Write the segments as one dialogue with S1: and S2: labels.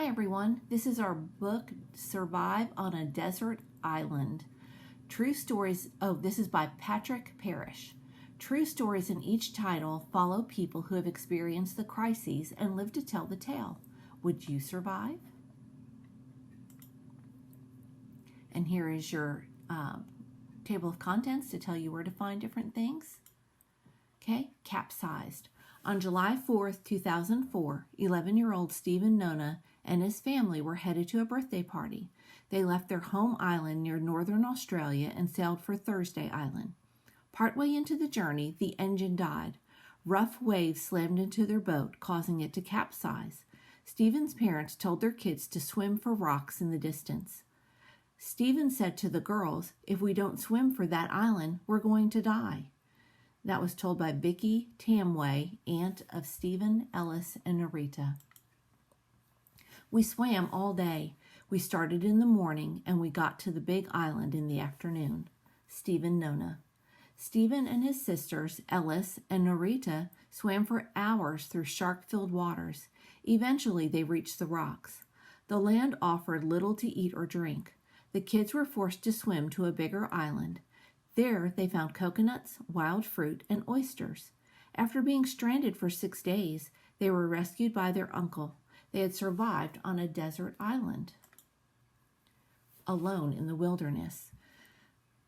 S1: Hi everyone, this is our book, Survive on a Desert Island. True stories, this is by Patrick Parrish. True stories in each title follow people who have experienced the crises and lived to tell the tale. Would you survive? And here is your table of contents to tell you where to find different things. Okay, capsized. On July 4th, 2004, 11-year-old Stephen Nona and his family were headed to a birthday party. They left their home island near northern Australia and sailed for Thursday Island. Partway into the journey, the engine died. Rough waves slammed into their boat, causing it to capsize. Stephen's parents told their kids to swim for rocks in the distance. Stephen said to the girls, "If we don't swim for that island, we're going to die." That was told by Vicky Tamway, aunt of Stephen, Ellis, and Narita. We swam all day. We started in the morning and we got to the big island in the afternoon. Stephen Nona. Stephen and his sisters, Ellis and Narita, swam for hours through shark-filled waters. Eventually, they reached the rocks. The land offered little to eat or drink. The kids were forced to swim to a bigger island. There, they found coconuts, wild fruit, and oysters. After being stranded for 6 days, they were rescued by their uncle. They had survived on a desert island, alone in the wilderness.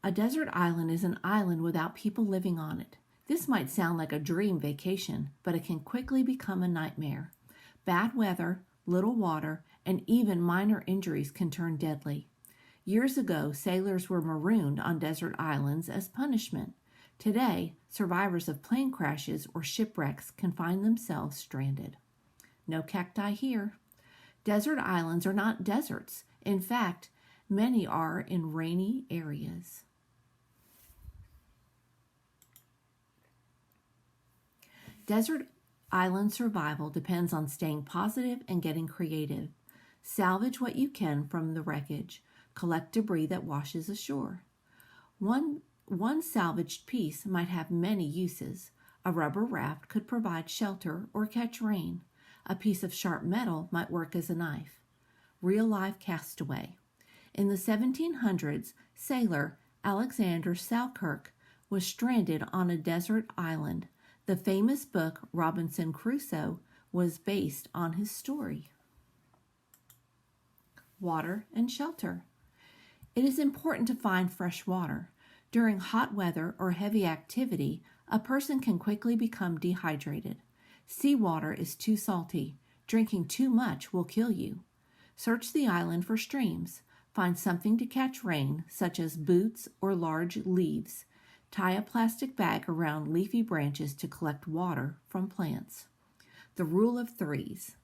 S1: A desert island is an island without people living on it. This might sound like a dream vacation, but it can quickly become a nightmare. Bad weather, little water, and even minor injuries can turn deadly. Years ago, sailors were marooned on desert islands as punishment. Today, survivors of plane crashes or shipwrecks can find themselves stranded. No cacti here. Desert islands are not deserts. In fact, many are in rainy areas. Desert island survival depends on staying positive and getting creative. Salvage what you can from the wreckage. Collect debris that washes ashore. One salvaged piece might have many uses. A rubber raft could provide shelter or catch rain. A piece of sharp metal might work as a knife. Real-life castaway. In the 1700s, sailor Alexander Selkirk was stranded on a desert island. The famous book Robinson Crusoe was based on his story. Water and shelter. It is important to find fresh water. During hot weather or heavy activity, a person can quickly become dehydrated. Seawater is too salty. Drinking too much will kill you. Search the island for streams. Find something to catch rain, such as boots or large leaves. Tie a plastic bag around leafy branches to collect water from plants. The Rule of Threes.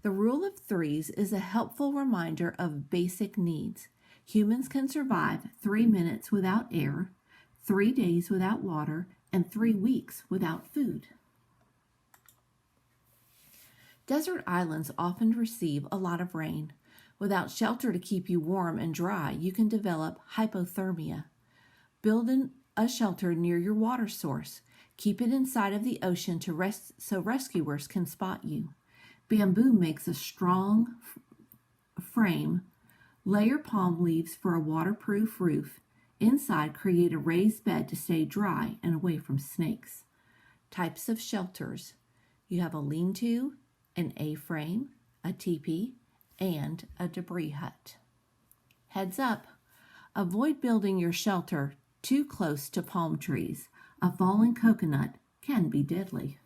S1: The Rule of Threes is a helpful reminder of basic needs. Humans can survive 3 minutes without air, 3 days without water, and 3 weeks without food. Desert islands often receive a lot of rain. Without shelter to keep you warm and dry, you can develop hypothermia. Build a shelter near your water source. Keep it inside of the ocean so rescuers can spot you. Bamboo makes a strong frame. Layer palm leaves for a waterproof roof. Inside, create a raised bed to stay dry and away from snakes. Types of shelters. You have a lean-to, an A-frame, a teepee, and a debris hut. Heads up, avoid building your shelter too close to palm trees. A fallen coconut can be deadly.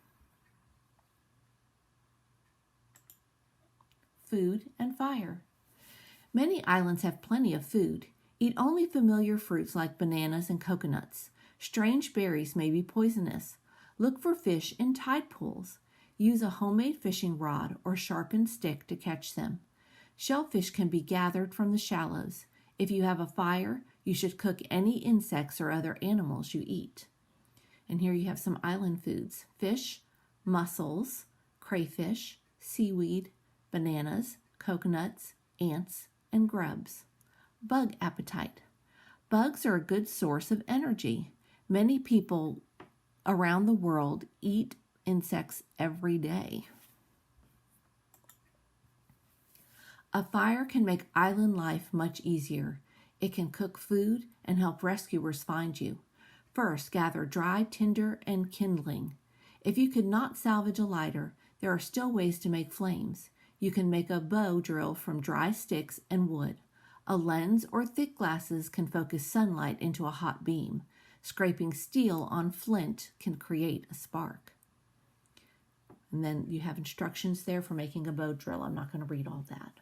S1: Food and fire. Many islands have plenty of food. Eat only familiar fruits like bananas and coconuts. Strange berries may be poisonous. Look for fish in tide pools. Use a homemade fishing rod or sharpened stick to catch them. Shellfish can be gathered from the shallows. If you have a fire, you should cook any insects or other animals you eat. And here you have some island foods: fish, mussels, crayfish, seaweed, bananas, coconuts, ants, and grubs. Bug appetite. Bugs are a good source of energy. Many people around the world eat insects every day. A fire can make island life much easier. It can cook food and help rescuers find you. First, gather dry tinder and kindling. If you could not salvage a lighter, there are still ways to make flames. You can make a bow drill from dry sticks and wood. A lens or thick glasses can focus sunlight into a hot beam. Scraping steel on flint can create a spark. And then you have instructions there for making a bow drill. I'm not going to read all that.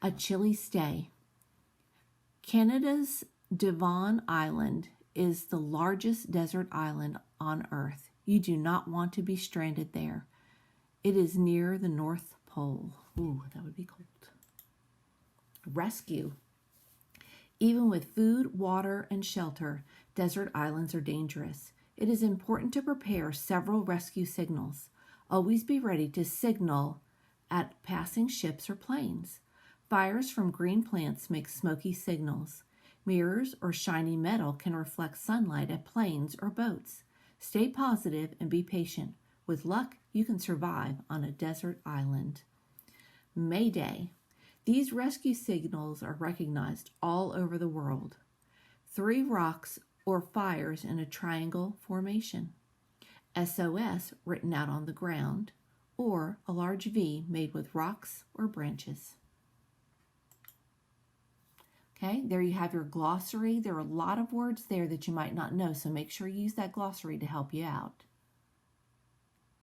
S1: A chilly stay. Canada's Devon Island is the largest desert island on Earth. You do not want to be stranded there. It is near the North Pole. Ooh, that would be cold. Rescue. Even with food, water, and shelter, desert islands are dangerous. It is important to prepare several rescue signals. Always be ready to signal at passing ships or planes. Fires from green plants make smoky signals. Mirrors or shiny metal can reflect sunlight at planes or boats. Stay positive and be patient. With luck, you can survive on a desert island. Mayday. These rescue signals are recognized all over the world. 3 rocks or fires in a triangle formation. SOS written out on the ground, or a large V made with rocks or branches. Okay, there you have your glossary. There are a lot of words there that you might not know, so make sure you use that glossary to help you out.